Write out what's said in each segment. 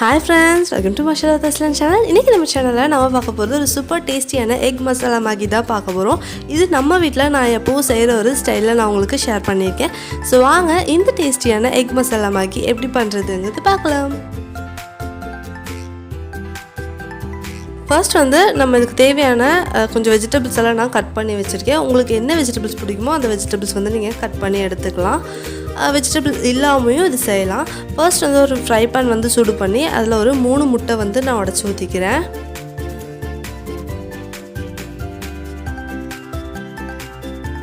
Hi friends, welcome to Masala channel. இன்னைக்கு நம்ம சேனல்ல நாம பார்க்க போறது ஒரு சூப்பர் டேஸ்டியான எக் மசாலா மேகி தான் பார்க்க போறோம். இது நம்ம வீட்ல நான் எப்பவும் செய்யற ஒரு ஸ்டைல்ல நான் உங்களுக்கு ஷேர் பண்ணிருக்கேன். சோ வாங்க இந்த டேஸ்டியான எக் மசாலா மேகி எப்படி பண்றதுங்கிறது பார்க்கலாம். ஃபர்ஸ்ட் நம்ம இதுக்கு தேவையான கொஞ்சம் வெஜிடபிள்ஸ் எல்லாம் நான் கட் பண்ணி வச்சிருக்கேன். உங்களுக்கு என்ன வெஜிடபிள்ஸ் பிடிக்குமோ அந்த வெஜிடபிள்ஸ் நீங்க கட் பண்ணி எடுத்துக்கலாம். வெஜிடபிள் இல்லாமையும் இது செய்யலாம். ஃபர்ஸ்ட் ஒரு ஃப்ரை பேன் சூடு பண்ணி அதில் ஒரு 3 முட்டை நான் உடைச்சி ஊற்றிக்கிறேன்.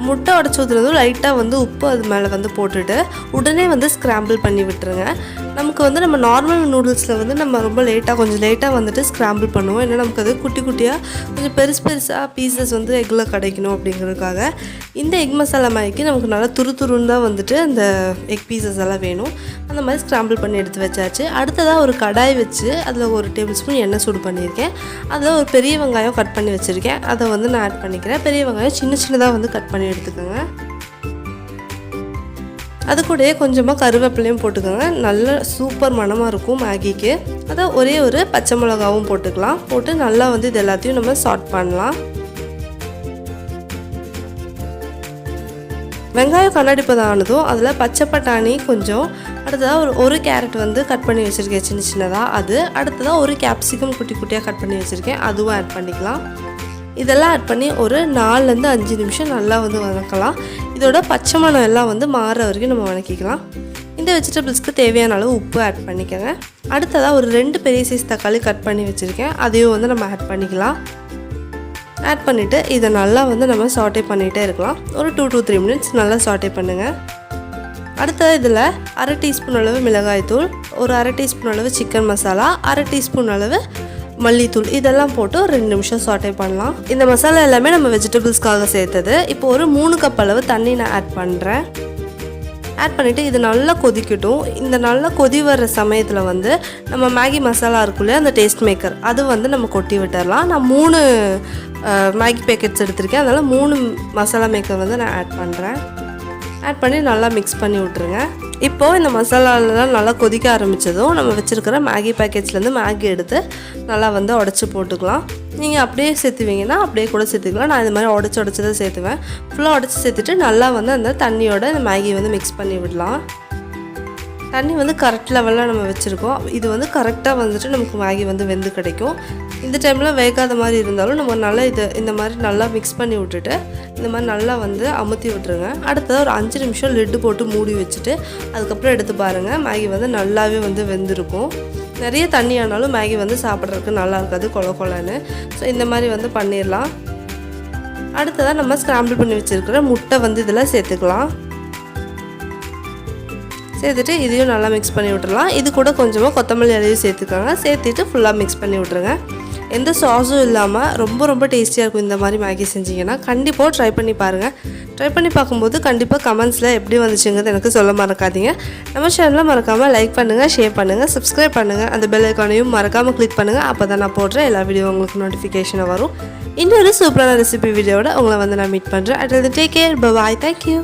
முட்டை உடைச்சி ஊற்றுறதும் லைட்டாக உப்பு அது மேலே போட்டுட்டு உடனே ஸ்க்ராம்பிள் பண்ணி விட்டுருங்க. நமக்கு நம்ம நார்மல் நூடுல்ஸில் நம்ம ரொம்ப கொஞ்சம் லேட்டாக ஸ்க்ராம்பிள் பண்ணுவோம். ஏன்னா நமக்கு அது குட்டி குட்டியாக கொஞ்சம் பெருசாக பீசஸ் எக்கில் கிடைக்கணும் அப்படிங்கிறதுக்காக. இந்த எக் மசாலா மேகிக்கு நமக்கு நல்லா துருன்னு தான் அந்த எக் பீசஸ் எல்லாம் வேணும். அந்த மாதிரி ஸ்க்ராம்பிள் பண்ணி எடுத்து வச்சாச்சு. அடுத்ததாக ஒரு கடாய் வச்சு அதில் ஒரு டேபிள் ஸ்பூன் எண்ணெய் சூடு பண்ணியிருக்கேன். அதில் ஒரு பெரிய வெங்காயம் கட் பண்ணி வச்சுருக்கேன். அதை நான் ஆட் பண்ணிக்கிறேன். பெரிய வெங்காயம் சின்னதாக கட் பண்ணி எடுத்துக்கோங்க. அது கூட கொஞ்சமாக கருவேப்பிலையும் போட்டுக்கோங்க. நல்ல சூப்பர் மணமாக இருக்கும் மேகிக்கு. அதை ஒரே ஒரு பச்சை மிளகாவும் போட்டுக்கலாம். போட்டு நல்லா இது எல்லாத்தையும் நம்ம சாட் பண்ணலாம். வெங்காயம் கண்ணாடி பதமானதும் அதில் பச்சை பட்டாணி கொஞ்சம், அடுத்ததாக ஒரு கேரட் கட் பண்ணி வச்சுருக்கேன் சின்னதாக. அது அடுத்ததாக ஒரு கேப்சிகம் குட்டி குட்டியாக கட் பண்ணி வச்சுருக்கேன். அதுவும் ஆட் பண்ணிக்கலாம். இதெல்லாம் ஆட் பண்ணி ஒரு 4-5 நிமிஷம் நல்லா வதக்கலாம். இதோட பச்சை மணம் எல்லாம் மாற வரைக்கும் நம்ம வதக்கிக்கலாம். இந்த வெஜிடபிள்ஸ்க்கு தேவையான அளவு உப்பு ஆட் பண்ணிக்கோங்க. அடுத்ததாக ஒரு 2 பெரிய சைஸ் தக்காளி கட் பண்ணி வச்சுருக்கேன். அதையும் நம்ம ஆட் பண்ணிக்கலாம். ஆட் பண்ணிவிட்டு இதை நல்லா நம்ம சாட்டே பண்ணிகிட்டே இருக்கலாம். ஒரு 2 to 3 மினிட்ஸ் நல்லா சாட்டே பண்ணுங்கள். அடுத்தது இதில் 1/2 டீஸ்பூன் அளவு மிளகாய்த்தூள், ஒரு 1/2 டீஸ்பூன் அளவு சிக்கன் மசாலா, 1/2 டீஸ்பூன் அளவு மல்லித்தூள், இதெல்லாம் போட்டு ஒரு 2 நிமிஷம் சாட்டே பண்ணலாம். இந்த மசாலா எல்லாமே நம்ம வெஜிடபிள்ஸ்க்காக சேர்த்தது. இப்போ ஒரு 3 கப் அளவு தண்ணி நான் ஆட் பண்ணுறேன். ஆட் பண்ணிவிட்டு இது நல்லா கொதிக்கட்டும். இந்த நல்லா கொதி வர்ற சமயத்தில் நம்ம மேகி மசாலா இருக்குல்லையா, அந்த டேஸ்ட் மேக்கர், அது நம்ம கொட்டி விட்டுடலாம். நான் 3 மேகி பேக்கெட்ஸ் எடுத்திருக்கேன். அதனால் 3 மசாலா மேக்கர் நான் ஆட் பண்ணுறேன். ஆட் பண்ணி நல்லா மிக்ஸ் பண்ணி விட்ருங்க. இப்போது இந்த மசாலாலாம் நல்லா கொதிக்க ஆரம்பித்ததும் நம்ம வச்சுருக்கிற மேகி பேக்கெட்ஸ்லேருந்து மேகி எடுத்து நல்லா உடச்சி போட்டுக்கலாம். நீங்கள் அப்படியே சேர்த்துவீங்கன்னா அப்படியே கூட சேர்த்துக்கலாம். நான் இது மாதிரி உடச்சி தான் சேர்த்துவேன். ஃபுல்லாக உடச்சி சேர்த்துட்டு நல்லா அந்த தண்ணியோட இந்த மேகி மிக்ஸ் பண்ணி விடலாம். தண்ணி கரெக்ட் லெவலில் நம்ம வச்சுருக்கோம். இது கரெக்டாக நமக்கு மேகி வெந்து கிடைக்கும். இந்த டைமில் வேகாத மாதிரி இருந்தாலும் நம்ம நல்லா இந்த மாதிரி நல்லா மிக்ஸ் பண்ணி விட்டுட்டு இந்த மாதிரி நல்லா அமுத்தி விட்டுருங்க. அடுத்தது ஒரு 5 நிமிஷம் லிட்டு போட்டு மூடி வச்சுட்டு அதுக்கப்புறம் எடுத்து பாருங்கள். மேகி நல்லாவே வெந்திருக்கும். நிறைய தண்ணி ஆனாலும் மேகி சாப்பிட்றதுக்கு நல்லா இருக்காது, கொலன்னு. ஸோ இந்த மாதிரி பண்ணிடலாம். அடுத்ததாக நம்ம ஸ்க்ராம்பிள் பண்ணி வச்சுருக்கிற முட்டை இதில் சேர்த்துக்கலாம். சேர்த்துட்டு இதையும் நல்லா மிக்ஸ் பண்ணி விட்டுறலாம். இது கூட கொஞ்சமாக கொத்தமல்லி இலையும் சேர்த்துக்கோங்க. சேர்த்துட்டு ஃபுல்லாக மிக்ஸ் பண்ணி விட்ருங்க. எந்த சாஸும் இல்லாமல் ரொம்ப டேஸ்டியாக இருக்கும். இந்த மாதிரி மேகி செஞ்சிங்கன்னா கண்டிப்பாக ட்ரை பண்ணி பாருங்கள். ட்ரை பண்ணி பார்க்கும்போது கண்டிப்பாக கமெண்ட்ஸில் எப்படி வந்துச்சுங்கிறது எனக்கு சொல்ல மறக்காதீங்க. நம்ம சேனலில் மறக்காமல் லைக் பண்ணுங்கள், ஷேர் பண்ணுங்கள், சப்ஸ்கிரைப் பண்ணுங்கள். அந்த பெல் ஐக்கானையும் மறக்காமல் கிளிக் பண்ணுங்கள். அப்போ தான் நான் போடுற எல்லா வீடியோ உங்களுக்கு நோட்டிஃபிகேஷனாக வரும். இன்னொரு சூப்பரான ரெசிபி வீடியோவோட உங்களை நான் மீட் பண்ணுறேன். And take care, bye, thank you.